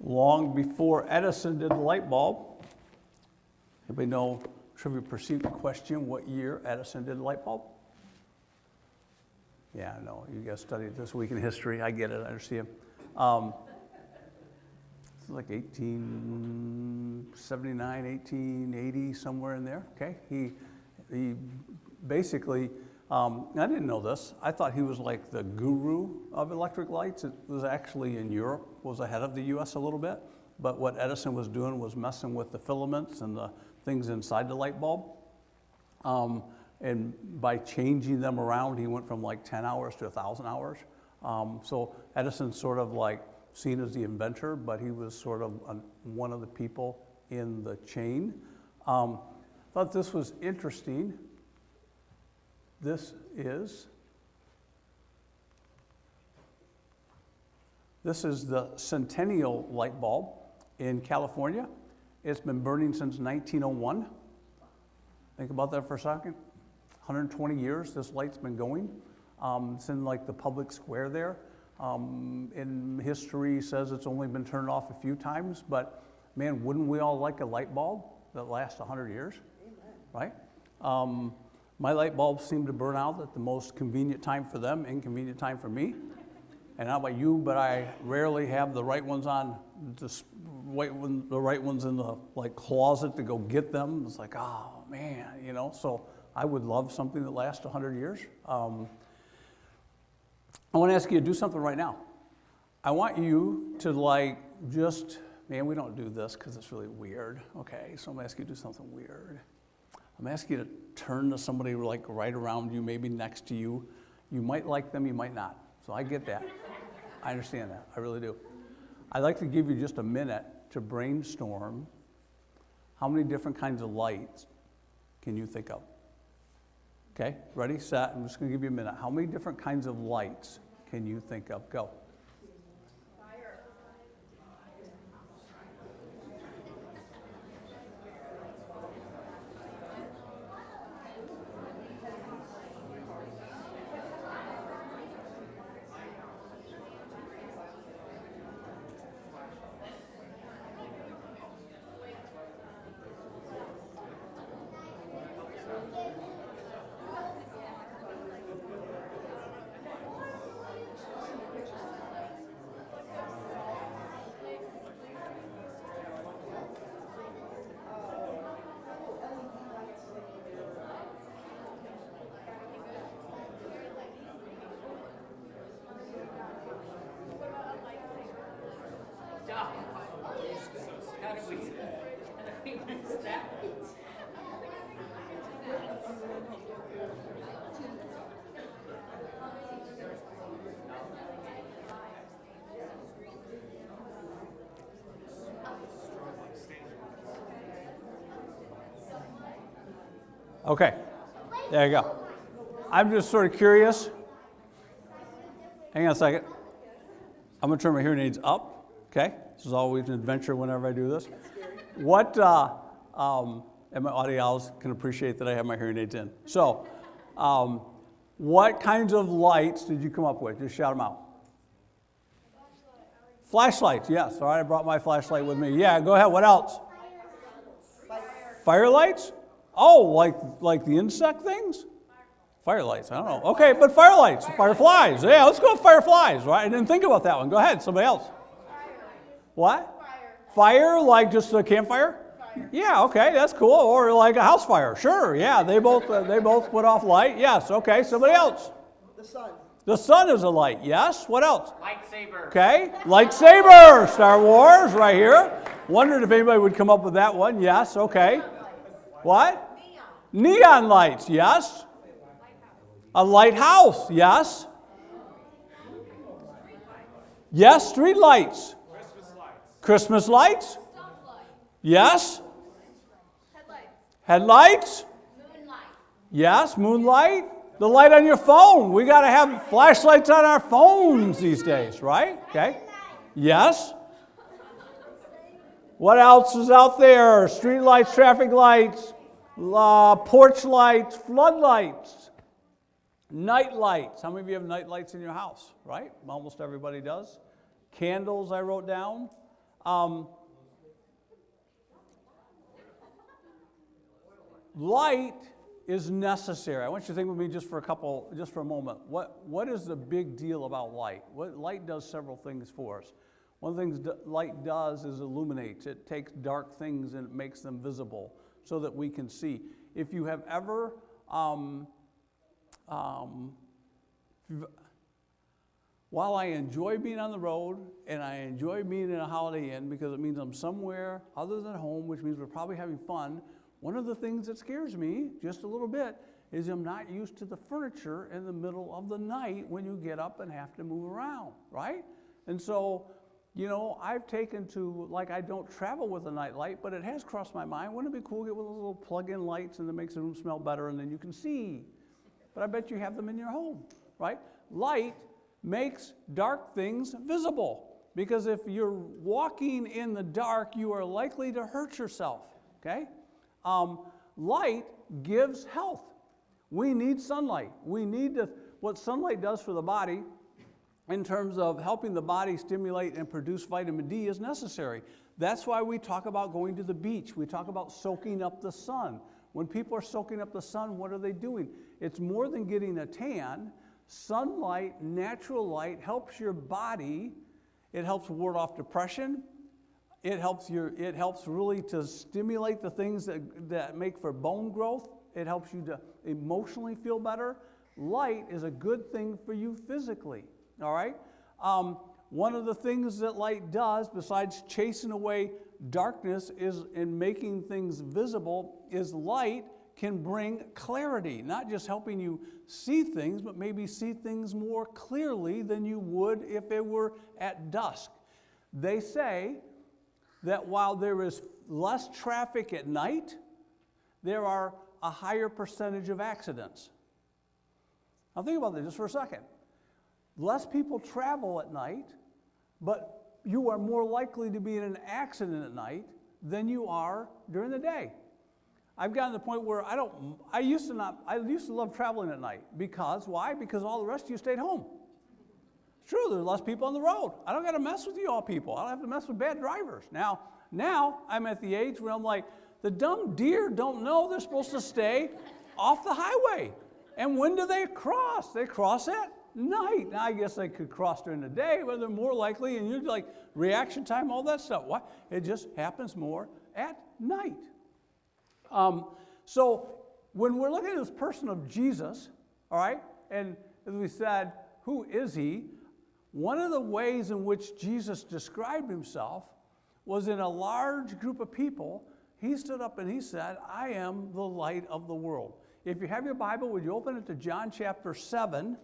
long before Edison did the light bulb. Anybody know, trivia pursuit question, what year Edison did the light bulb? Yeah, I know, you guys studied this week in history. I get it, I understand. It's like 1879, 1880, somewhere in there, okay? He basically, I didn't know this. I thought he was like the guru of electric lights. It was actually in Europe, was ahead of the US a little bit. But what Edison was doing was messing with the filaments and the things inside the light bulb. And by changing them around, he went from like 10 hours to 1,000 hours. So Edison's sort of like seen as the inventor, but he was sort of one of the people in the chain. Thought this was interesting. This is the Centennial light bulb in California. It's been burning since 1901. Think about that for a second. 120 years this light's been going. It's in like the public square there. In history says it's only been turned off a few times, but man, wouldn't we all like a light bulb that lasts 100 years? Amen. Right? My light bulbs seem to burn out at the most convenient time for them, inconvenient time for me. And not about you, but I rarely have the right ones on, the right ones in the like closet to go get them. It's like, oh man, you know. So I would love something that lasts 100 years. I want to ask you to do something right now. I want you to like just, man, we don't do this because it's really weird. Okay, so I'm going to ask you to do something weird. I'm going to ask you to turn to somebody like right around you, maybe next to you. You might like them, you might not. So I get that. I understand that. I really do. I'd like to give you just a minute to brainstorm how many different kinds of lights can you think of? Okay, ready, set, I'm just going to give you a minute. How many different kinds of lights can you think of? Go. Fire. Okay, there you go. I'm just sort of curious. Hang on a second. I'm going to turn my hearing aids up. Okay, this is always an adventure whenever I do this. What, and my audiologists can appreciate that I have my hearing aids in. So, what kinds of lights did you come up with? Just shout them out. Flashlights, yes. All right, I brought my flashlight with me. Yeah, go ahead. What else? Firelights? Oh, like the insect things? Firelights, I don't know. Okay, but firelights, fireflies. Yeah, let's go with fireflies, right? I didn't think about that one. Go ahead, somebody else. What? Fire, like just a campfire? Yeah, okay, that's cool. Or like a house fire. Sure, yeah, they both put off light. Yes, okay, somebody else. The sun. The sun is a light, yes. What else? Lightsaber. Okay, lightsaber, Star Wars, right here. Wondered if anybody would come up with that one. Yes, okay. What? Neon lights, yes. A lighthouse, yes. Yes, street lights. Christmas lights. Yes. Headlights. Moonlight. Yes, moonlight. The light on your phone. We got to have flashlights on our phones these days, right? Okay. Yes. What else is out there? Street lights, traffic lights, porch lights, floodlights, night lights. How many of you have night lights in your house, right? Almost everybody does. Candles, I wrote down. Light is necessary. I want you to think with me just for a moment. What is the big deal about light? Light does several things for us. One of the things light does is illuminates. It takes dark things and it makes them visible so that we can see. If you have ever, while I enjoy being on the road and I enjoy being in a Holiday Inn because it means I'm somewhere other than home, which means we're probably having fun, one of the things that scares me just a little bit is I'm not used to the furniture in the middle of the night when you get up and have to move around, right? And so, I've taken to, I don't travel with a night light, but it has crossed my mind, wouldn't it be cool to get one of those little plug-in lights and it makes the room smell better and then you can see? But I bet you have them in your home, right? Light makes dark things visible because if you're walking in the dark, you are likely to hurt yourself, okay? Light gives health. We need sunlight. What sunlight does for the body in terms of helping the body stimulate and produce vitamin D is necessary. That's why we talk about going to the beach. We talk about soaking up the sun. When people are soaking up the sun, what are they doing? It's more than getting a tan. Sunlight, natural light, helps your body. It helps ward off depression. It helps really to stimulate the things that make for bone growth. It helps you to emotionally feel better. Light is a good thing for you physically, all right? One of the things that light does, besides chasing away darkness is in making things visible, is light can bring clarity, not just helping you see things, but maybe see things more clearly than you would if it were at dusk. They say that while there is less traffic at night, there are a higher percentage of accidents. Now think about that just for a second. Less people travel at night, but you are more likely to be in an accident at night than you are during the day. I've gotten to the point where I used to love traveling at night. Because, why? Because all the rest of you stayed home. It's true, there's less people on the road. I don't got to mess with you all people. I don't have to mess with bad drivers. Now I'm at the age where I'm like, the dumb deer don't know they're supposed to stay off the highway. And when do they cross? They cross at night. Now, I guess they could cross during the day, but they're more likely, and you're like, reaction time, all that stuff. Why? It just happens more at night. So when we're looking at this person of Jesus, all right, and as we said, who is he? One of the ways in which Jesus described himself was in a large group of people. He stood up and he said, I am the light of the world. If you have your Bible, would you open it to John chapter 7?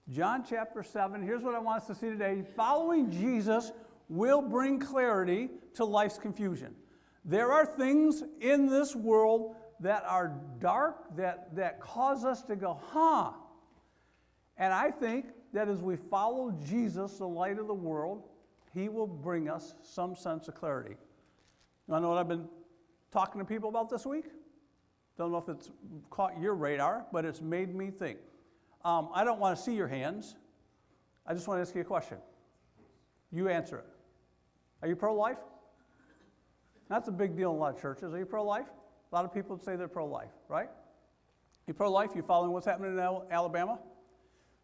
John chapter 7, here's what I want us to see today. Following Jesus will bring clarity to life's confusion. There are things in this world that are dark, that cause us to go, huh? And I think that as we follow Jesus, the light of the world, he will bring us some sense of clarity. You want to know what I've been talking to people about this week? Don't know if it's caught your radar, but it's made me think. I don't want to see your hands. I just want to ask you a question. You answer it. Are you pro-life? That's a big deal in a lot of churches. Are you pro-life? A lot of people say they're pro-life, right? You pro-life, you following what's happening in Alabama?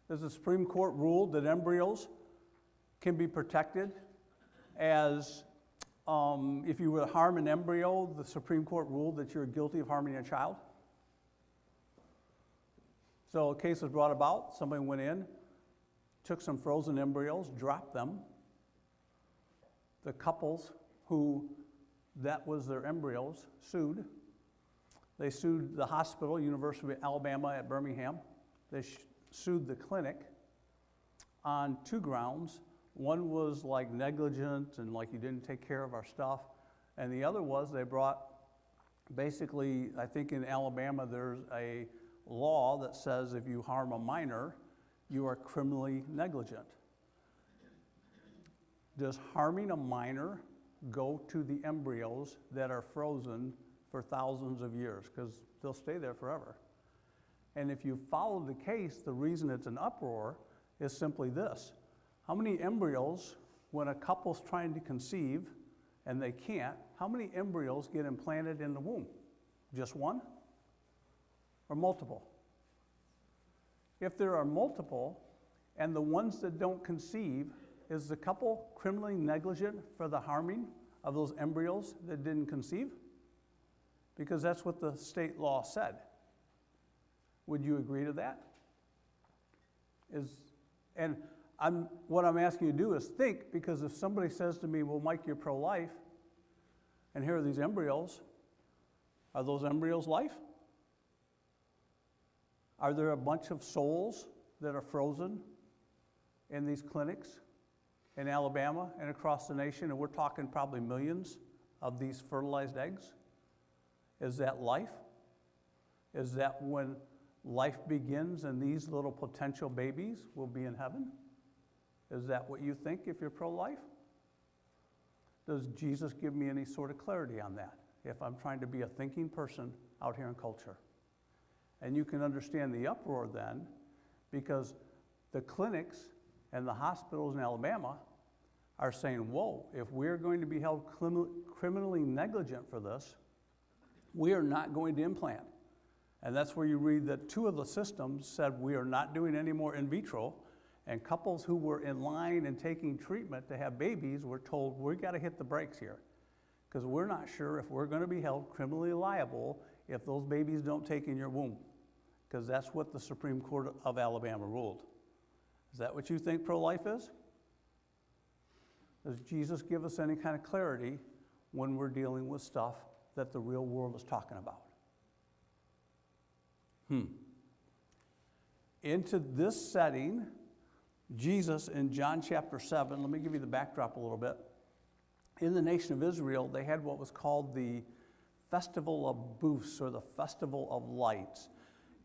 There's a Supreme Court ruled that embryos can be protected as, if you would harm an embryo, the Supreme Court ruled that you're guilty of harming a child. So a case was brought about, somebody went in, took some frozen embryos, dropped them. The couples who that was their embryos sued. They sued the hospital, University of Alabama at Birmingham. They sued the clinic on two grounds. One was like negligent and like you didn't take care of our stuff. And the other was they brought, basically, I think in Alabama there's a law that says if you harm a minor, you are criminally negligent. Does harming a minor go to the embryos that are frozen for thousands of years? Because they'll stay there forever. And if you follow the case, the reason it's an uproar is simply this. How many embryos when a couple's trying to conceive and they can't, how many embryos get implanted in the womb? Just one? Or multiple? If there are multiple, and the ones that don't conceive, is the couple criminally negligent for the harming of those embryos that didn't conceive? Because that's what the state law said. Would you agree to that? What I'm asking you to do is think, because if somebody says to me, well, Mike, you're pro-life, and here are these embryos, are those embryos life? Are there a bunch of souls that are frozen in these clinics in Alabama and across the nation, and we're talking probably millions of these fertilized eggs? Is that life? Is that when life begins and these little potential babies will be in heaven? Is that what you think if you're pro-life? Does Jesus give me any sort of clarity on that if I'm trying to be a thinking person out here in culture? And you can understand the uproar then, because the clinics and the hospitals in Alabama are saying, whoa, if we're going to be held criminally negligent for this, we are not going to implant. And that's where you read that 2 of the systems said we are not doing any more in vitro, and couples who were in line and taking treatment to have babies were told, we got to hit the brakes here, because we're not sure if we're going to be held criminally liable if those babies don't take in your womb, because that's what the Supreme Court of Alabama ruled. Is that what you think pro-life is? Does Jesus give us any kind of clarity when we're dealing with stuff that the real world is talking about? Into this setting, Jesus in John chapter 7, let me give you the backdrop a little bit. In the nation of Israel, they had what was called the Festival of Booths, or the Festival of Lights.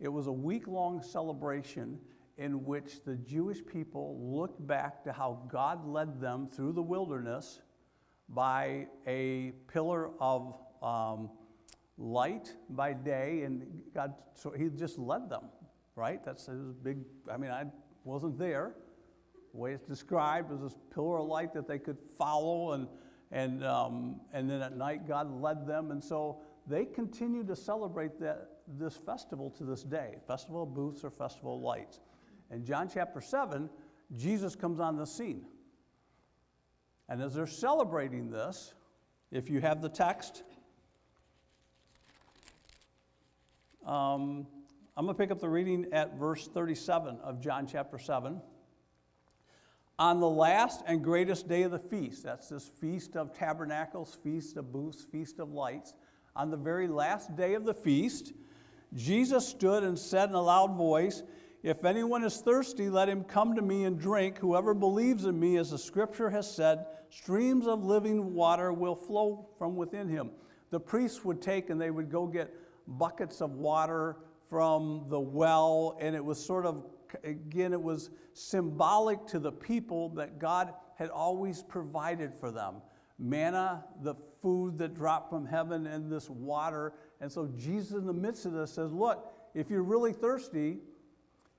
It was a week-long celebration in which the Jewish people looked back to how God led them through the wilderness by a pillar of light by day, and God, so he just led them, right? That's his big, I wasn't there. The way it's described was this pillar of light that they could follow, and then at night God led them, and so they continue to celebrate this festival to this day, Festival of Booths or Festival of Lights. In John chapter 7, Jesus comes on the scene. And as they're celebrating this, if you have the text, I'm going to pick up the reading at verse 37 of John chapter 7. On the last and greatest day of the feast, that's this Feast of Tabernacles, Feast of Booths, Feast of Lights, on the very last day of the feast, Jesus stood and said in a loud voice, "If anyone is thirsty, let him come to me and drink. Whoever believes in me, as the scripture has said, streams of living water will flow from within him." The priests would take and they would go get buckets of water from the well, and it was sort of, again, it was symbolic to the people that God had always provided for them. Manna, the food that dropped from heaven, and this water. And so Jesus in the midst of this says, look, if you're really thirsty,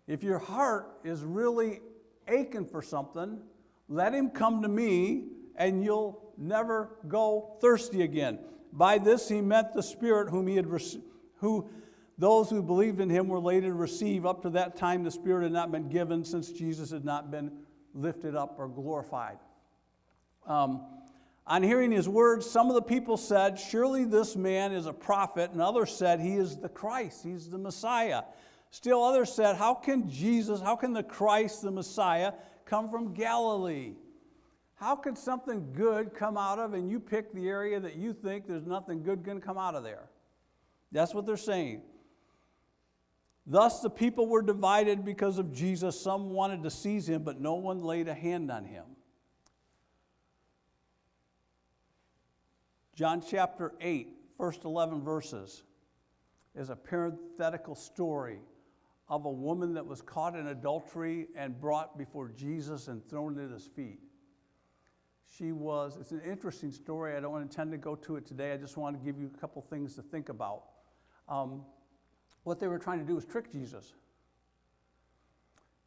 if your heart is really aching for something, let him come to me and you'll never go thirsty again. By this he meant the Spirit who those who believed in him were later to receive. Up to that time the Spirit had not been given, since Jesus had not been lifted up or glorified. On hearing his words, some of the people said, "Surely this man is a prophet," and others said, "He is the Christ, he's the Messiah." Still others said, how can the Christ, the Messiah, come from Galilee? How could something good come out of, and you pick the area that you think there's nothing good going to come out of there? That's what they're saying. Thus the people were divided because of Jesus. Some wanted to seize him, but no one laid a hand on him. John chapter 8, first 11 verses, is a parenthetical story of a woman that was caught in adultery and brought before Jesus and thrown at his feet. It's an interesting story. I don't intend to go to it today. I just want to give you a couple things to think about. What they were trying to do was trick Jesus.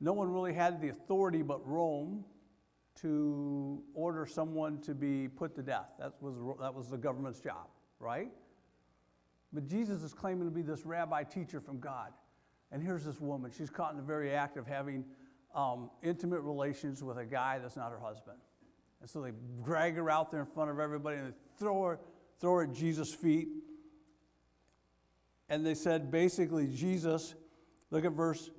No one really had the authority but Rome to order someone to be put to death. That was the government's job, right? But Jesus is claiming to be this rabbi teacher from God. And here's this woman. She's caught in the very act of having intimate relations with a guy that's not her husband. And so they drag her out there in front of everybody and they throw her at Jesus' feet. And they said, basically, Jesus, look at verse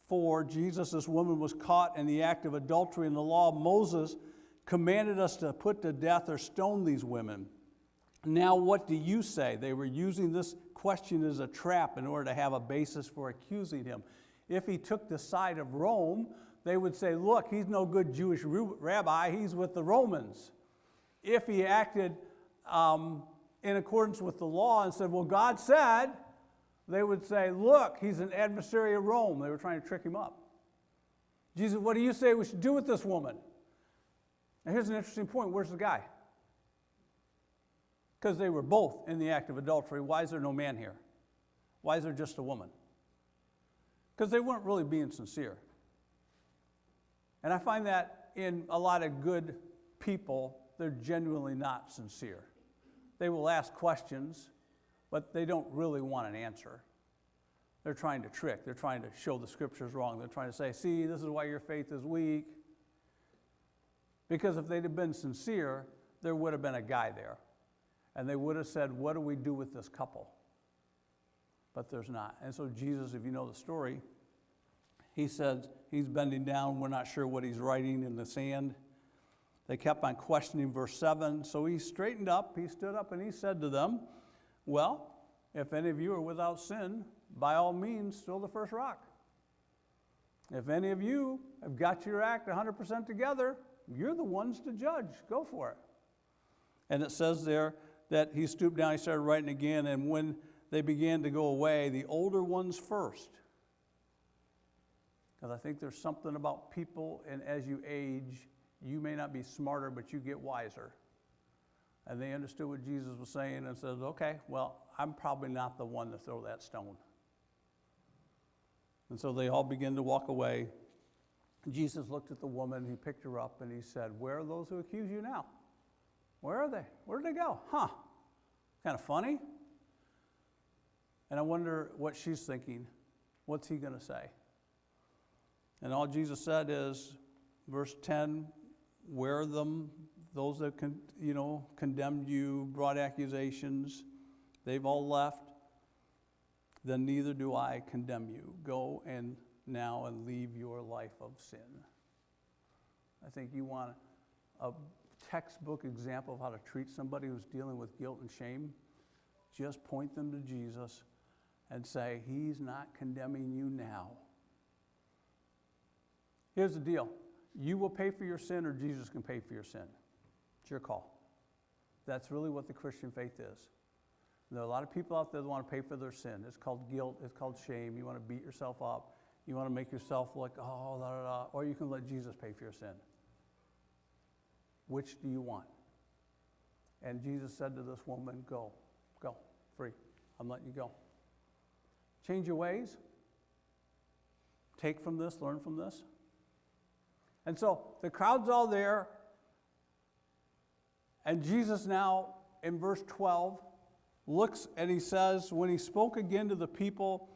4, Jesus, this woman was caught in the act of adultery. In the law of Moses commanded us to put to death or stone these women. Now what do you say? They were using this question as a trap in order to have a basis for accusing him. If he took the side of Rome, they would say, look, he's no good Jewish rabbi, he's with the Romans. If he acted in accordance with the law and said, well, God said, they would say, look, he's an adversary of Rome. They were trying to trick him up. Jesus, what do you say we should do with this woman? Now here's an interesting point. Where's the guy? Because they were both in the act of adultery. Why is there no man here? Why is there just a woman? Because they weren't really being sincere. And I find that in a lot of good people, they're genuinely not sincere. They will ask questions, but they don't really want an answer. They're trying to trick. They're trying to show the scriptures wrong. They're trying to say, see, this is why your faith is weak. Because if they'd have been sincere, there would have been a guy there. And they would have said, what do we do with this couple? But there's not. And so Jesus, if you know the story, he says he's bending down. We're not sure what he's writing in the sand. They kept on questioning verse 7. So he straightened up, he stood up, and he said to them, well, if any of you are without sin, by all means, throw the first rock. If any of you have got your act 100% together, you're the ones to judge. Go for it. And it says there that he stooped down, he started writing again, and when they began to go away, the older ones first. Because I think there's something about people, and as you age, you may not be smarter, but you get wiser. And they understood what Jesus was saying and said, okay, well, I'm probably not the one to throw that stone. And so they all began to walk away. Jesus looked at the woman, he picked her up, and he said, where are those who accuse you now? Where are they? Where did they go? Huh, kind of funny. And I wonder what she's thinking. What's he going to say? And all Jesus said is, verse 10, where are them, those that condemned you, brought accusations, they've all left, then neither do I condemn you. Go and now and leave your life of sin. I think you want a textbook example of how to treat somebody who's dealing with guilt and shame. Just point them to Jesus and say, he's not condemning you now. Here's the deal. You will pay for your sin, or Jesus can pay for your sin. It's your call. That's really what the Christian faith is. There are a lot of people out there that want to pay for their sin. It's called guilt. It's called shame. You want to beat yourself up. You want to make yourself look, oh, da, da, da. Or you can let Jesus pay for your sin. Which do you want? And Jesus said to this woman, go, free. I'm letting you go. Change your ways. Take from this, learn from this. And so the crowd's all there. And Jesus now, in verse 12, looks and he says, when he spoke again to the people,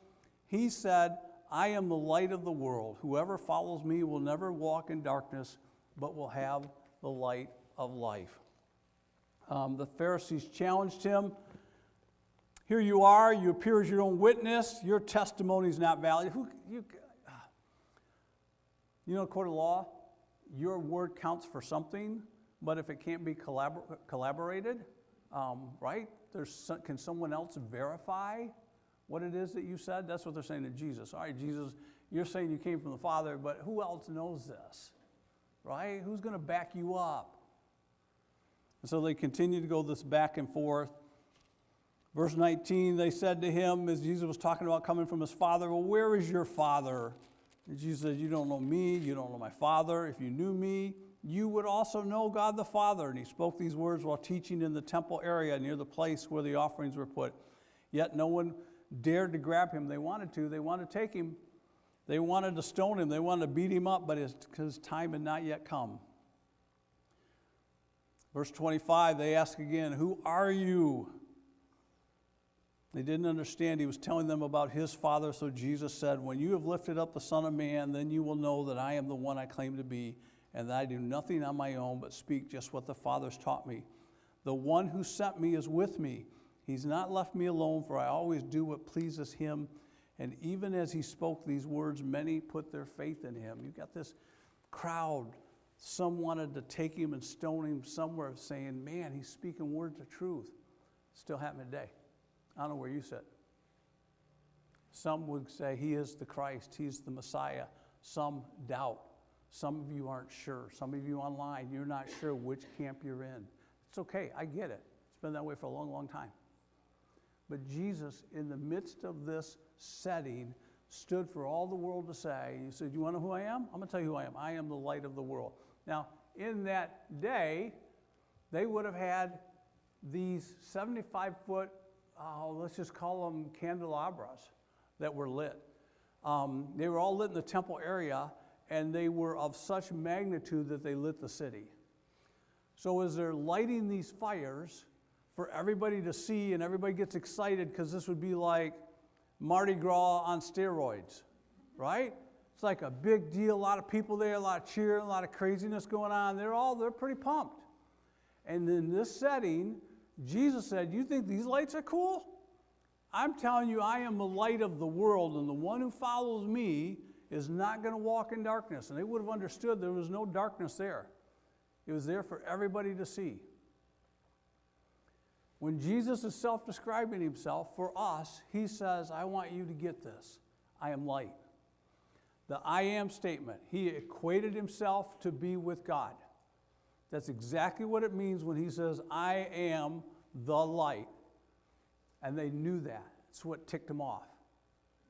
he said, I am the light of the world. Whoever follows me will never walk in darkness, but will have the light of life. The Pharisees challenged him. Here you are, you appear as your own witness. Your testimony is not valid. You know, court of law, your word counts for something, but if it can't be collaborated, right? Can someone else verify what it is that you said? That's what they're saying to Jesus. All right, Jesus, you're saying you came from the Father, but who else knows this? Right? Who's going to back you up? And so they continue to go this back and forth. Verse 19, they said to him, as Jesus was talking about coming from his Father, well, where is your Father? And Jesus said, you don't know me, you don't know my Father. If you knew me, you would also know God the Father. And he spoke these words while teaching in the temple area near the place where the offerings were put. Yet no one dared to grab him. They wanted to take him. They wanted to stone him. They wanted to beat him up, but his time had not yet come. Verse 25, they ask again, who are you? They didn't understand. He was telling them about his Father, so Jesus said, when you have lifted up the Son of Man, then you will know that I am the one I claim to be, and that I do nothing on my own, but speak just what the Father's taught me. The one who sent me is with me. He's not left me alone, for I always do what pleases him. And even as he spoke these words, many put their faith in him. You've got this crowd. Some wanted to take him and stone him somewhere, saying, man, he's speaking words of truth. Still happening today. I don't know where you sit. Some would say he is the Christ, he's the Messiah. Some doubt. Some of you aren't sure. Some of you online, you're not sure which camp you're in. It's okay, I get it. It's been that way for a long, long time. But Jesus, in the midst of this setting, stood for all the world to say. He said, you want to know who I am? I'm going to tell you who I am. I am the light of the world. Now, in that day, they would have had these 75-foot, let's just call them candelabras that were lit. They were all lit in the temple area, and they were of such magnitude that they lit the city. So as they're lighting these fires for everybody to see, and everybody gets excited because this would be like Mardi Gras on steroids, right? It's like a big deal, a lot of people there, a lot of cheering, a lot of craziness going on. They're pretty pumped. And in this setting, Jesus said, you think these lights are cool? I'm telling you, I am the light of the world, and the one who follows me is not going to walk in darkness. And they would have understood there was no darkness there. It was there for everybody to see. When Jesus is self-describing himself for us, he says, I want you to get this. I am light. The I am statement, he equated himself to be with God. That's exactly what it means when he says, I am the light. And they knew that. That's what ticked them off.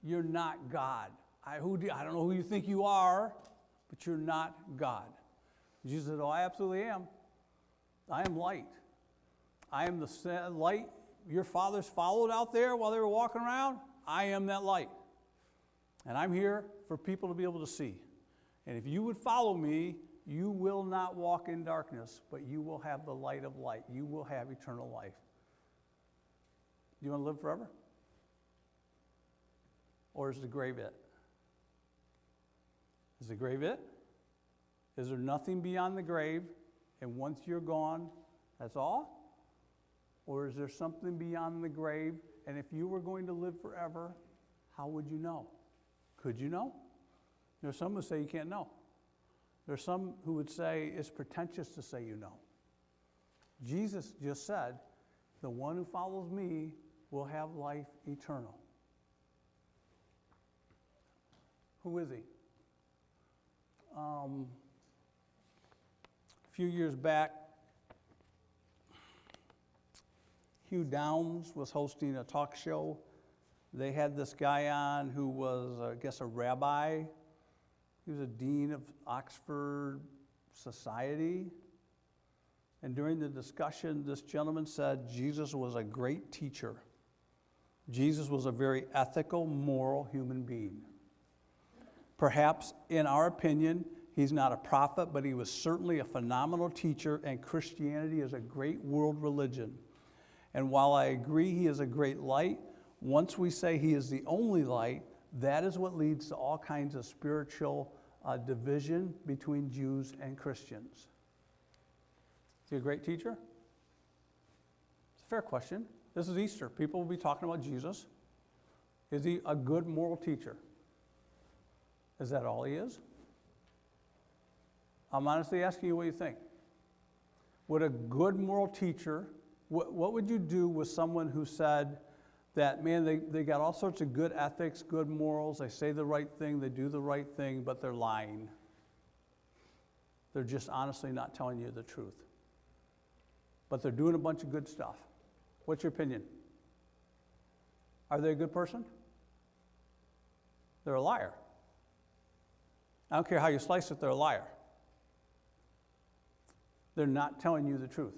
You're not God. I don't know who you think you are, but you're not God. Jesus said, oh, I absolutely am. I am light. I am the light your fathers followed out there while they were walking around. I am that light. And I'm here for people to be able to see. And if you would follow me, you will not walk in darkness, but you will have the light of light. You will have eternal life. Do you want to live forever? Or is the grave it? Is the grave it? Is there nothing beyond the grave, and once you're gone, that's all? Or is there something beyond the grave, and if you were going to live forever, how would you know? Could you know? There's some who say you can't know. There's some who would say it's pretentious to say you know. Jesus just said, the one who follows me will have life eternal. Who is he? A few years back, Hugh Downs was hosting a talk show. They had this guy on who was, I guess, a rabbi. He was a dean of Oxford Society. And during the discussion, this gentleman said Jesus was a great teacher. Jesus was a very ethical, moral human being. Perhaps, in our opinion, he's not a prophet, but he was certainly a phenomenal teacher, and Christianity is a great world religion. And while I agree he is a great light, once we say he is the only light, that is what leads to all kinds of spiritual division between Jews and Christians. Is he a great teacher? It's a fair question. This is Easter. People will be talking about Jesus. Is he a good moral teacher? Is that all he is? I'm honestly asking you what you think. Would a good moral teacher, what would you do with someone who said that, man, they got all sorts of good ethics, good morals, they say the right thing, they do the right thing, but they're lying. They're just honestly not telling you the truth. But they're doing a bunch of good stuff. What's your opinion? Are they a good person? They're a liar. I don't care how you slice it, they're a liar. They're not telling you the truth.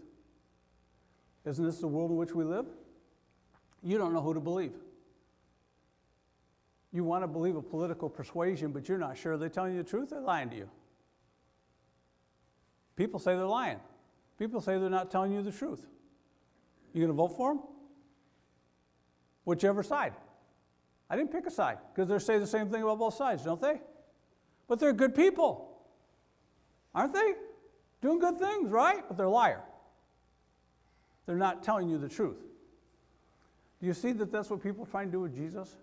Isn't this the world in which we live? You don't know who to believe. You want to believe a political persuasion, but you're not sure they're telling you the truth, they're lying to you. People say they're lying. People say they're not telling you the truth. You going to vote for them? Whichever side. I didn't pick a side because they say the same thing about both sides, don't they? But they're good people, aren't they? Doing good things, right? But they're a liar. They're not telling you the truth. Do you see that that's what people are trying to do with Jesus?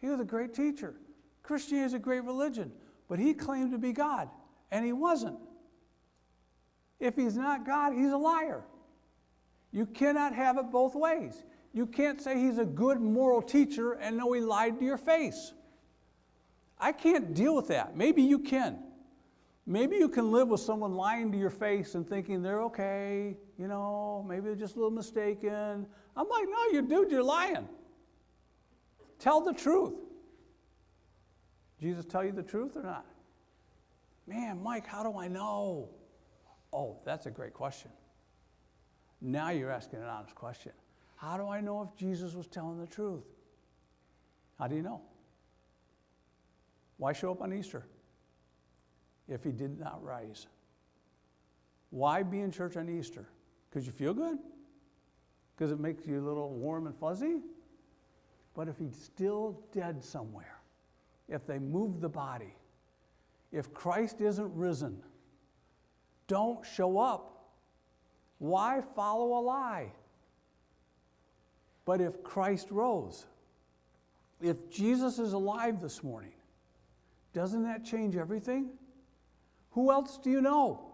He was a great teacher. Christianity is a great religion, but he claimed to be God, and he wasn't. If he's not God, he's a liar. You cannot have it both ways. You can't say he's a good moral teacher and know he lied to your face. I can't deal with that. Maybe you can. Maybe you can live with someone lying to your face and thinking they're okay, you know, maybe they're just a little mistaken. I'm like, no, you're lying. Tell the truth. Jesus tell you the truth or not? Man, Mike, how do I know? Oh, that's a great question. Now you're asking an honest question. How do I know if Jesus was telling the truth? How do you know? Why show up on Easter if he did not rise? Why be in church on Easter? Because you feel good? Because it makes you a little warm and fuzzy? But if he's still dead somewhere, if they move the body, if Christ isn't risen, don't show up. Why follow a lie? But if Christ rose, if Jesus is alive this morning, doesn't that change everything? Who else do you know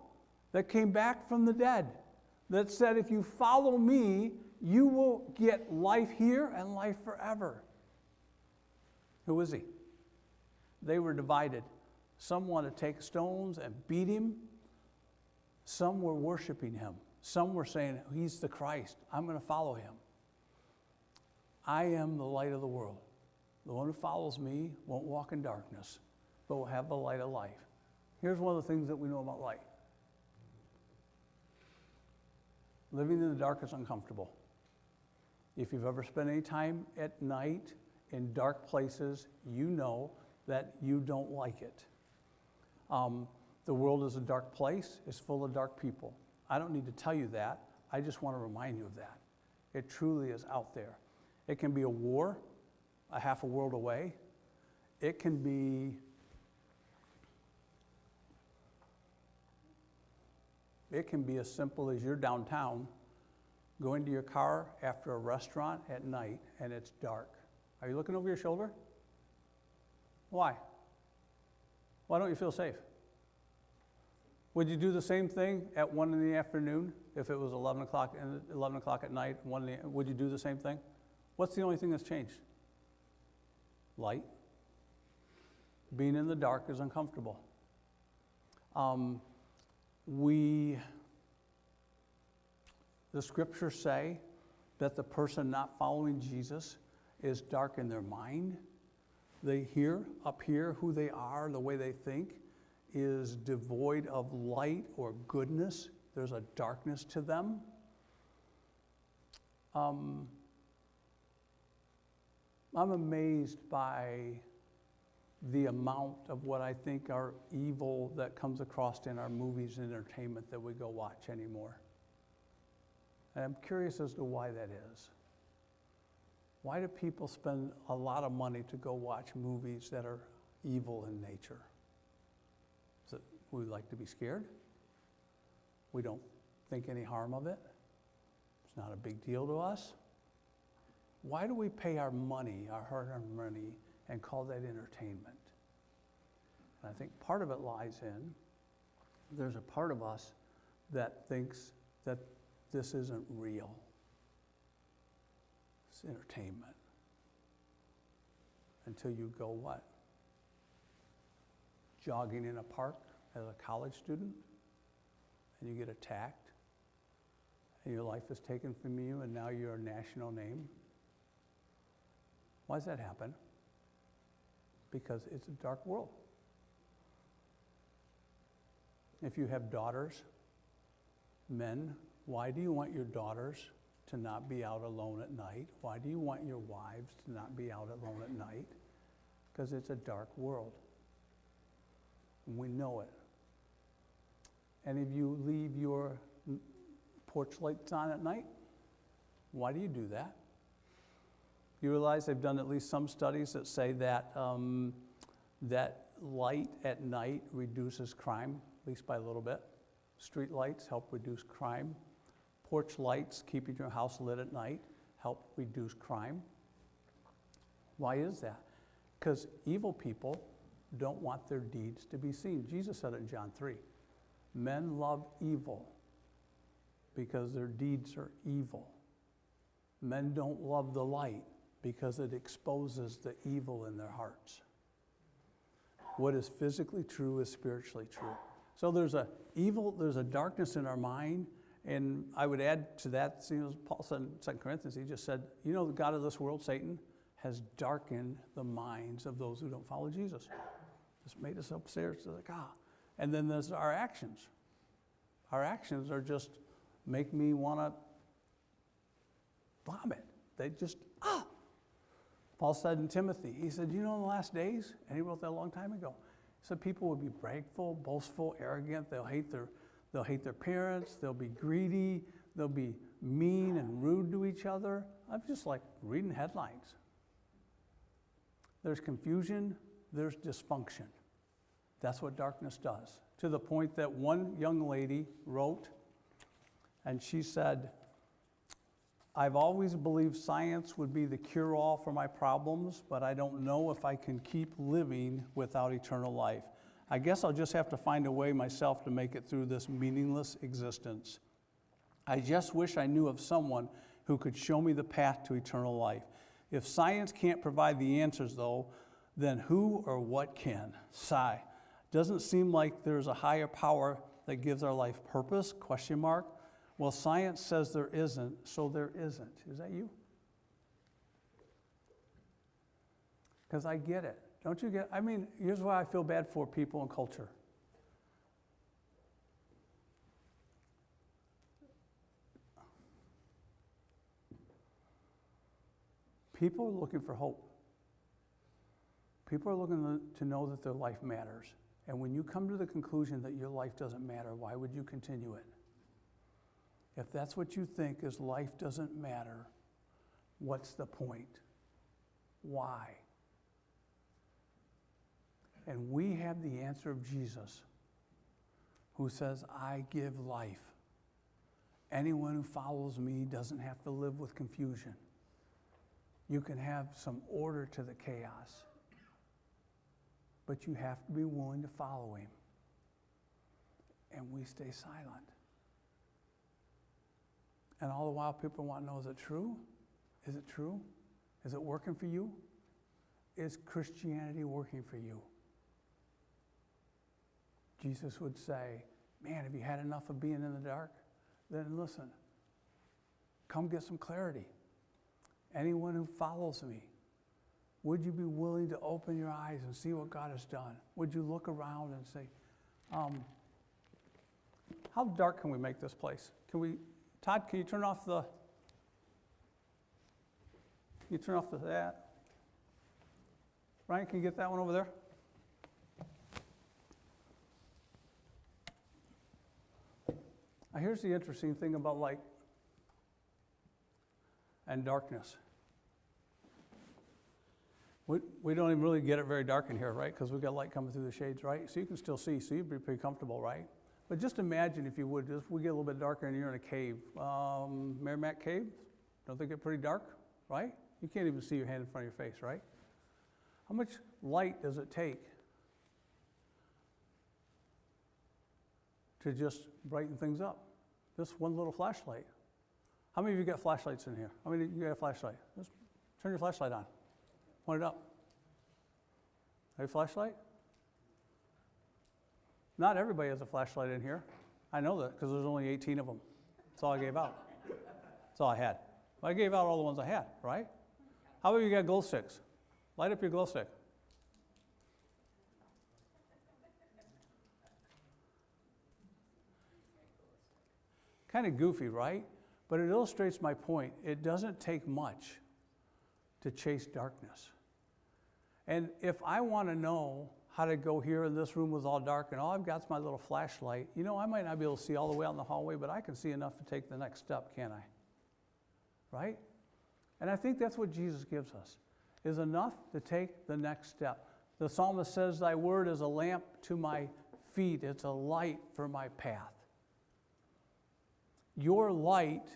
that came back from the dead, that said, if you follow me, you will get life here and life forever? Who is he? They were divided. Some wanted to take stones and beat him. Some were worshiping him. Some were saying, he's the Christ. I'm going to follow him. I am the light of the world. The one who follows me won't walk in darkness, but will have the light of life. Here's one of the things that we know about light. Living in the dark is uncomfortable. If you've ever spent any time at night in dark places, you know that you don't like it. The world is a dark place. It's full of dark people. I don't need to tell you that. I just want to remind you of that. It truly is out there. It can be a war, a half a world away. It can be as simple as you're downtown, going to your car after a restaurant at night, and it's dark. Are you looking over your shoulder? Why? Why don't you feel safe? Would you do the same thing at 1 in the afternoon if it was 11 o'clock at night? Would you do the same thing? What's the only thing that's changed? Light. Being in the dark is uncomfortable. The scriptures say that the person not following Jesus is dark in their mind. They hear up here who they are, the way they think is devoid of light or goodness. There's a darkness to them. I'm amazed by the amount of what I think are evil that comes across in our movies and entertainment that we go watch anymore. And I'm curious as to why that is. Why do people spend a lot of money to go watch movies that are evil in nature? Is it we like to be scared? We don't think any harm of it? It's not a big deal to us? Why do we pay our money, our hard-earned money, and call that entertainment? And I think part of it lies in, there's a part of us that thinks that this isn't real. It's entertainment. Until you go what? Jogging in a park as a college student, and you get attacked, and your life is taken from you, and now you're a national name. Why does that happen? Because it's a dark world. If you have daughters, men, why do you want your daughters to not be out alone at night? Why do you want your wives to not be out alone at night? Because it's a dark world. And we know it. And if you leave your porch lights on at night? Why do you do that? You realize they've done at least some studies that say that that light at night reduces crime, at least by a little bit. Street lights help reduce crime. Porch lights, keeping your house lit at night, help reduce crime. Why is that? Because evil people don't want their deeds to be seen. Jesus said it in John 3. Men love evil because their deeds are evil. Men don't love the light because it exposes the evil in their hearts. What is physically true is spiritually true. So there's a darkness in our mind, and I would add to that, Paul said in 2 Corinthians, he just said, the God of this world, Satan, has darkened the minds of those who don't follow Jesus. Just made us upstairs to And then there's our actions. Our actions are just make me want to vomit. They just, Paul said in Timothy, he said, in the last days, and he wrote that a long time ago, he said people will be bragful, boastful, arrogant, they'll hate their parents, they'll be greedy, they'll be mean and rude to each other. I'm just like reading headlines. There's confusion, there's dysfunction. That's what darkness does. To the point that one young lady wrote, and she said, I've always believed science would be the cure-all for my problems, but I don't know if I can keep living without eternal life. I guess I'll just have to find a way myself to make it through this meaningless existence. I just wish I knew of someone who could show me the path to eternal life. If science can't provide the answers, though, then who or what can? Sigh. Doesn't seem like there's a higher power that gives our life purpose? ? Well, science says there isn't, so there isn't. Is that you? Because I get it. Don't you get it? Here's why I feel bad for people and culture. People are looking for hope. People are looking to know that their life matters. And when you come to the conclusion that your life doesn't matter, why would you continue it? If that's what you think is life doesn't matter, what's the point? Why? And we have the answer of Jesus, who says, I give life. Anyone who follows me doesn't have to live with confusion. You can have some order to the chaos, but you have to be willing to follow him. And we stay silent. And all the while people want to know, is it true? Is it true? Is it working for you? Is Christianity working for you? Jesus would say, man, have you had enough of being in the dark? Then listen, come get some clarity. Anyone who follows me, would you be willing to open your eyes and see what God has done? Would you look around and say, how dark can we make this place? Todd, can you turn off that? Ryan, can you get that one over there? Now, here's the interesting thing about light and darkness. We don't even really get it very dark in here, right? Because we've got light coming through the shades, right? So you can still see, so you'd be pretty comfortable, right? But just imagine, if you would, if we get a little bit darker and you're in a cave. Merrimack Cave, don't they get pretty dark, right? You can't even see your hand in front of your face, right? How much light does it take to just brighten things up? Just one little flashlight. How many of you got flashlights in here? How many of you got a flashlight? Just turn your flashlight on. Point it up. Have a flashlight? Not everybody has a flashlight in here. I know that because there's only 18 of them. That's all I gave out. That's all I had. I gave out all the ones I had, right? How about you got glow sticks? Light up your glow stick. Kind of goofy, right? But it illustrates my point. It doesn't take much to chase darkness. And if I want to know how to go here, and this room was all dark, and all I've got is my little flashlight. You know, I might not be able to see all the way out in the hallway, but I can see enough to take the next step, can't I? Right? And I think that's what Jesus gives us, is enough to take the next step. The psalmist says, thy word is a lamp to my feet. It's a light for my path. Your light,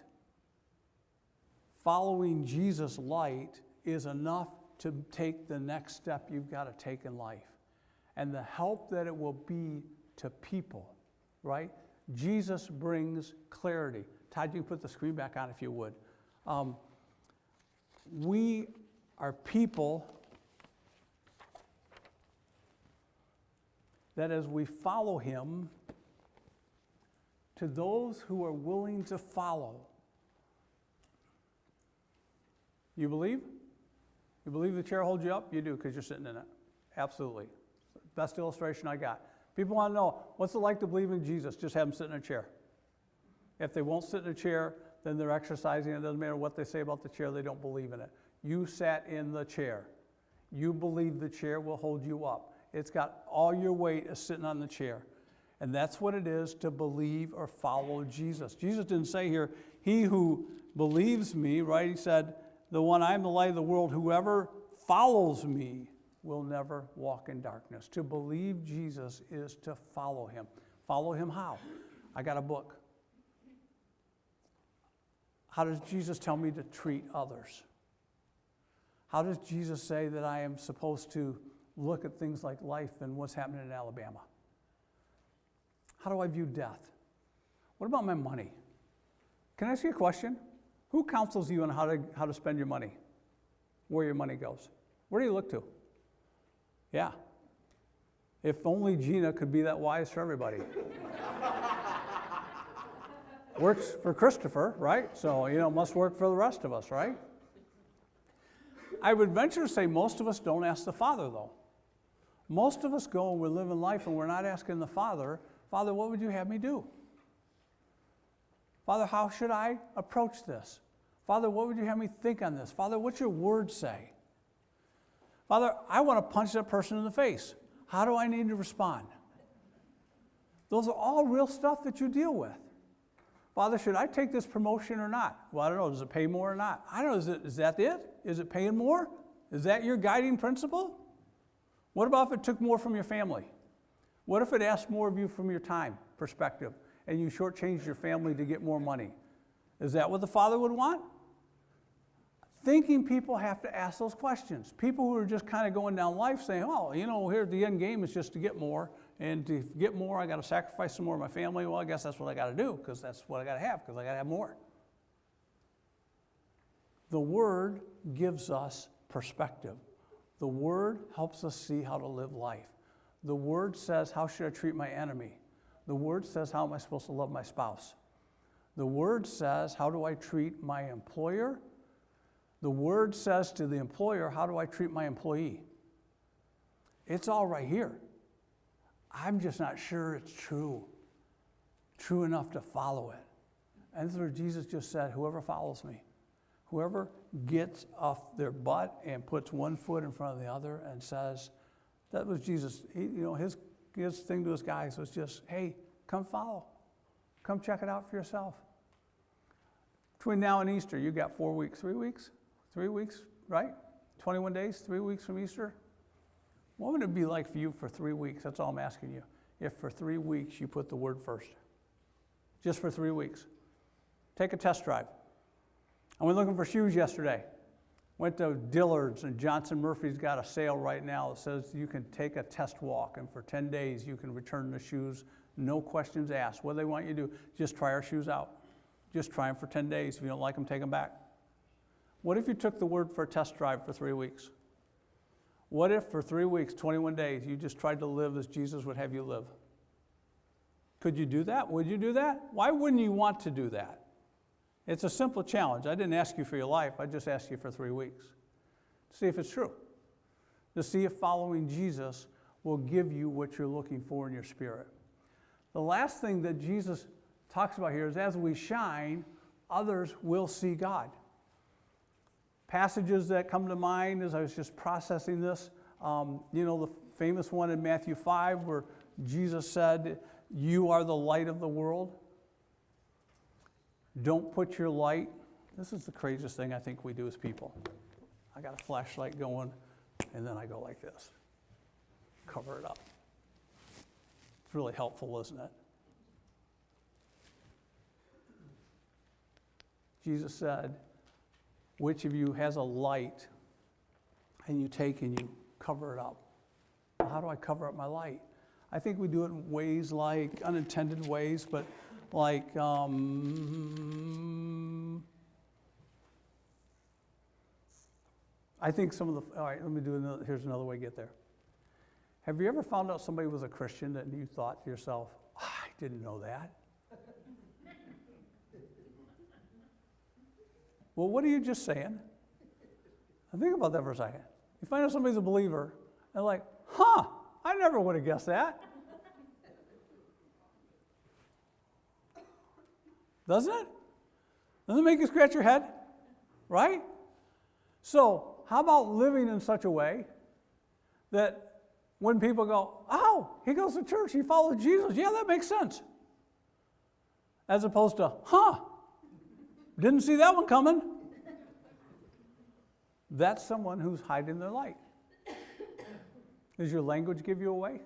following Jesus' light, is enough to take the next step you've got to take in life. And the help that it will be to people, right? Jesus brings clarity. Todd, you can put the screen back on if you would. We are people that as we follow him, to those who are willing to follow. You believe? You believe the chair holds you up? You do, because you're sitting in it. Absolutely. Best illustration I got. People want to know, what's it like to believe in Jesus? Just have them sit in a chair. If they won't sit in a chair, then they're exercising. It doesn't matter what they say about the chair, they don't believe in it. You sat in the chair. You believe the chair will hold you up. It's got all your weight is sitting on the chair. And that's what it is to believe or follow Jesus. Jesus didn't say here, he who believes me, right? He said, the one, I am the light of the world. Whoever follows me will never walk in darkness. To believe Jesus is to follow him. Follow him how? I got a book. How does Jesus tell me to treat others? How does Jesus say that I am supposed to look at things like life and what's happening in Alabama? How do I view death? What about my money? Can I ask you a question? Who counsels you on how to spend your money? Where your money goes? Where do you look to? Yeah. If only Gina could be that wise for everybody. Works for Christopher, right? So, must work for the rest of us, right? I would venture to say most of us don't ask the Father, though. Most of us go and we're living life and we're not asking the Father, Father, what would you have me do? Father, how should I approach this? Father, what would you have me think on this? Father, what's your word say? Father, I want to punch that person in the face. How do I need to respond? Those are all real stuff that you deal with. Father, should I take this promotion or not? Well, I don't know. Does it pay more or not? I don't know. Is that it? Is it paying more? Is that your guiding principle? What about if it took more from your family? What if it asked more of you from your time perspective and you shortchanged your family to get more money? Is that what the Father would want? Thinking people have to ask those questions. People who are just kind of going down life saying, oh, here the end game is just to get more. And to get more, I got to sacrifice some more of my family. Well, I guess that's what I got to do because that's what I got to have because I got to have more. The Word gives us perspective. The Word helps us see how to live life. The Word says, how should I treat my enemy? The Word says, how am I supposed to love my spouse? The Word says, how do I treat my employer? The Word says to the employer, how do I treat my employee? It's all right here. I'm just not sure it's true enough to follow it. And this is where Jesus just said, whoever follows me, whoever gets off their butt and puts one foot in front of the other and says, that was Jesus. His thing to his guys was just, hey, come follow. Come check it out for yourself. Between now and Easter, you got 4 weeks, 3 weeks? 3 weeks, right? 21 days, 3 weeks from Easter? What would it be like for you for 3 weeks? That's all I'm asking you. If for 3 weeks you put the Word first. Just for 3 weeks. Take a test drive. I went looking for shoes yesterday. Went to Dillard's, and Johnson Murphy's got a sale right now that says you can take a test walk, and for 10 days you can return the shoes, no questions asked. What do they want you to do? Just try our shoes out. Just try them for 10 days. If you don't like them, take them back. What if you took the Word for a test drive for 3 weeks? What if for 3 weeks, 21 days, you just tried to live as Jesus would have you live? Could you do that? Would you do that? Why wouldn't you want to do that? It's a simple challenge. I didn't ask you for your life. I just asked you for 3 weeks. To see if it's true. To see if following Jesus will give you what you're looking for in your spirit. The last thing that Jesus talks about here is as we shine, others will see God. Passages that come to mind as I was just processing this, the famous one in Matthew 5 where Jesus said, "You are the light of the world." Don't put your light. This is the craziest thing I think we do as people. I got a flashlight going, and then I go like this. Cover it up. It's really helpful, isn't it? Jesus said, which of you has a light and you take and you cover it up? Well, how do I cover up my light? I think we do it in ways like, unintended ways, but like, I think some of the, all right, let me do another, here's another way to get there. Have you ever found out somebody was a Christian and you thought to yourself, I didn't know that? Well, what are you just saying? Now think about that for a second. You find out somebody's a believer, and like, I never would have guessed that. Doesn't it? Doesn't it make you scratch your head? Right? So, how about living in such a way that when people go, oh, he goes to church, he follows Jesus, yeah, that makes sense. As opposed to, didn't see that one coming. That's someone who's hiding their light. Does your language give you away?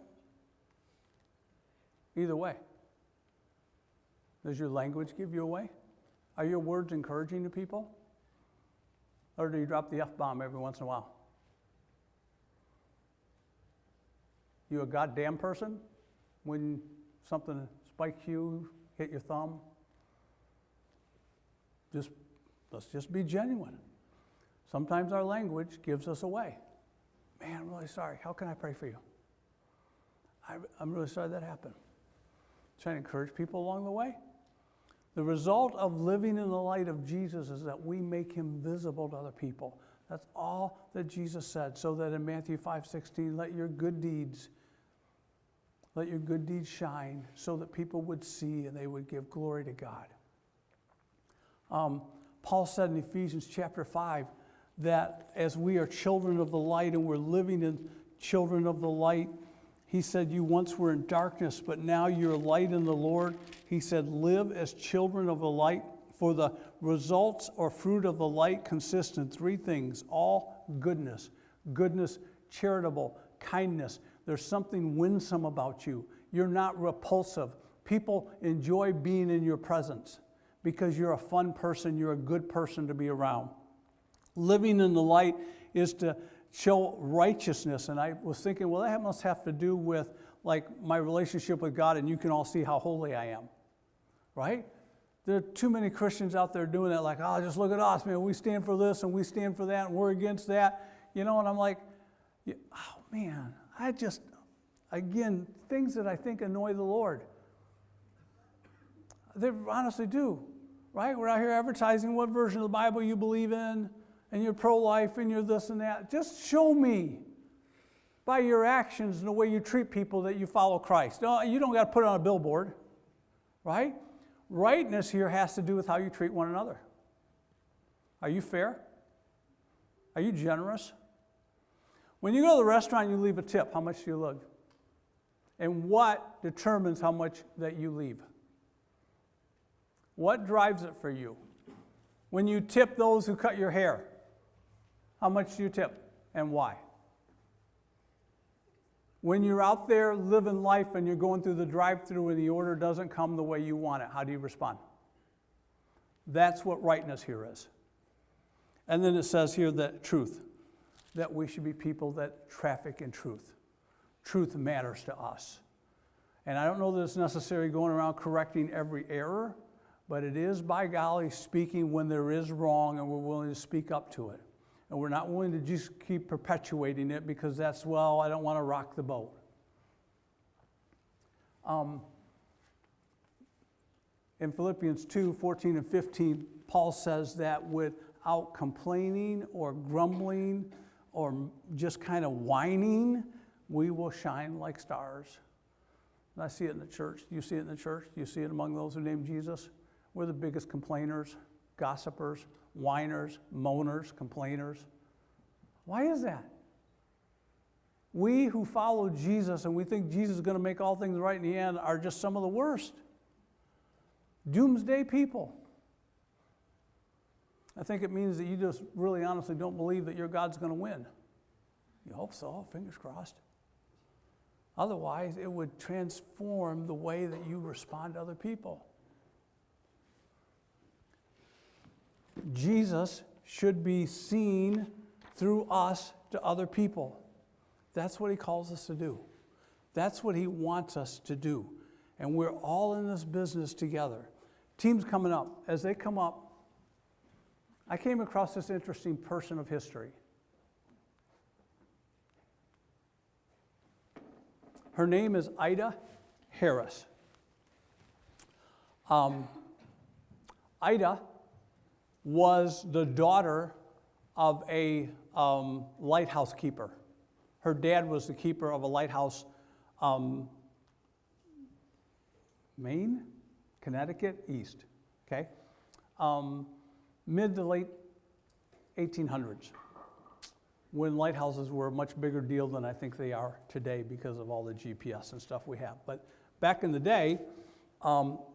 Either way. Does your language give you away? Are your words encouraging to people? Or do you drop the F-bomb every once in a while? You a goddamn person when something spikes you, hit your thumb? Let's just be genuine. Sometimes our language gives us away. Man, I'm really sorry. How can I pray for you? I'm really sorry that happened. Trying to encourage people along the way. The result of living in the light of Jesus is that we make him visible to other people. That's all that Jesus said. So that in Matthew 5:16, let your good deeds shine so that people would see and they would give glory to God. Paul said in Ephesians chapter 5 that as we are children of the light and we're living in children of the light, he said, you once were in darkness, but now you're light in the Lord. He said, live as children of the light, for the results or fruit of the light consist in three things: all goodness, charitable, kindness. There's something winsome about you. You're not repulsive. People enjoy being in your presence because you're a fun person, you're a good person to be around. Living in the light is to show righteousness. And I was thinking, well, that must have to do with like my relationship with God, and you can all see how holy I am, right? There are too many Christians out there doing that, like, oh, just look at us, man, we stand for this and we stand for that and we're against that, and I'm like, oh man, again, things that I think annoy the Lord. They honestly do, right? We're out here advertising what version of the Bible you believe in, and you're pro-life, and you're this and that. Just show me by your actions and the way you treat people that you follow Christ. No, you don't got to put it on a billboard, right? Rightness here has to do with how you treat one another. Are you fair? Are you generous? When you go to the restaurant, you leave a tip. How much do you leave? And what determines how much that you leave? What drives it for you? When you tip those who cut your hair, how much do you tip and why? When you're out there living life and you're going through the drive-thru and the order doesn't come the way you want it, how do you respond? That's what rightness here is. And then it says here that truth, that we should be people that traffic in truth. Truth matters to us. And I don't know that it's necessary going around correcting every error, but it is, by golly, speaking when there is wrong, and we're willing to speak up to it. And we're not willing to just keep perpetuating it because that's, well, I don't want to rock the boat. In Philippians 2:14 and 15, Paul says that without complaining or grumbling or just kind of whining, we will shine like stars. And I see it in the church. Do you see it in the church? Do you see it among those who name Jesus? We're the biggest complainers, gossipers, whiners, moaners, complainers. Why is that? We who follow Jesus and we think Jesus is going to make all things right in the end are just some of the worst. Doomsday people. I think it means that you just really honestly don't believe that your God's going to win. You hope so, fingers crossed. Otherwise, it would transform the way that you respond to other people. Jesus should be seen through us to other people. That's what he calls us to do. That's what he wants us to do. And we're all in this business together. Teams coming up. As they come up, I came across this interesting person of history. Her name is Ida Harris. Ida was the daughter of a lighthouse keeper. Her dad was the keeper of a lighthouse, Maine, Connecticut, east, okay? Mid to late 1800s, when lighthouses were a much bigger deal than I think they are today because of all the GPS and stuff we have. But back in the day,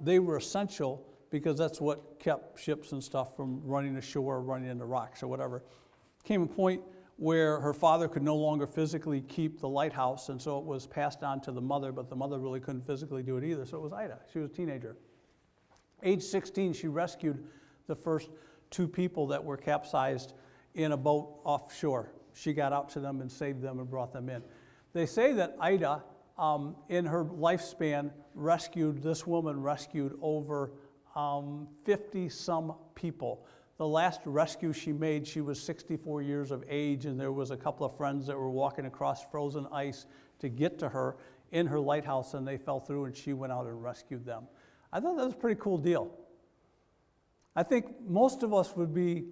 they were essential because that's what kept ships and stuff from running ashore, running into rocks or whatever. Came a point where her father could no longer physically keep the lighthouse, and so it was passed on to the mother, but the mother really couldn't physically do it either, so it was Ida. She was a teenager. Age 16, she rescued the first 2 people that were capsized in a boat offshore. She got out to them and saved them and brought them in. They say that Ida, in her lifespan, this woman rescued over 50-some people. The last rescue she made, she was 64 years of age, and there was a couple of friends that were walking across frozen ice to get to her in her lighthouse, and they fell through, and she went out and rescued them. I thought that was a pretty cool deal. I think most of us would be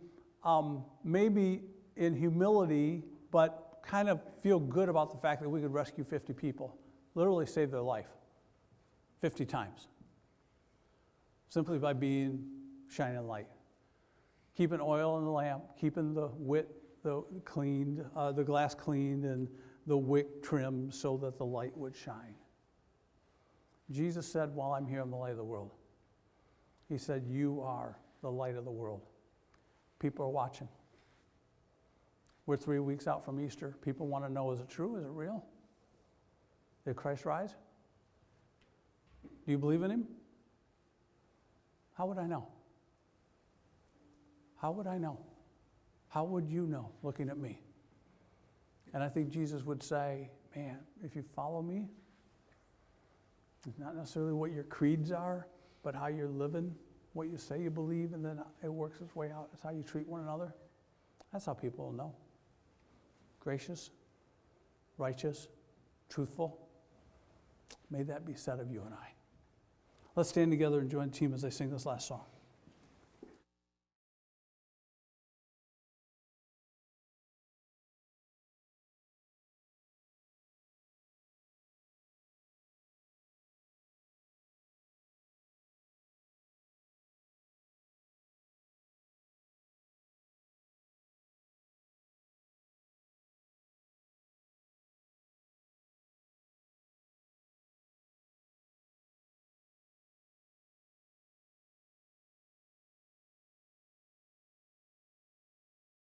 maybe in humility, but kind of feel good about the fact that we could rescue 50 people, literally save their life 50 times, simply by being shining light. Keeping oil in the lamp, keeping the glass cleaned, and the wick trimmed so that the light would shine. Jesus said, while I'm here, I'm the light of the world. He said, you are the light of the world. People are watching. We're 3 weeks out from Easter. People want to know, is it true? Is it real? Did Christ rise? Do you believe in him? How would I know? How would I know? How would you know looking at me? And I think Jesus would say, man, if you follow me, it's not necessarily what your creeds are, but how you're living, what you say you believe, and then it works its way out. It's how you treat one another. That's how people will know. Gracious, righteous, truthful. May that be said of you and I. Let's stand together and join the team as they sing this last song.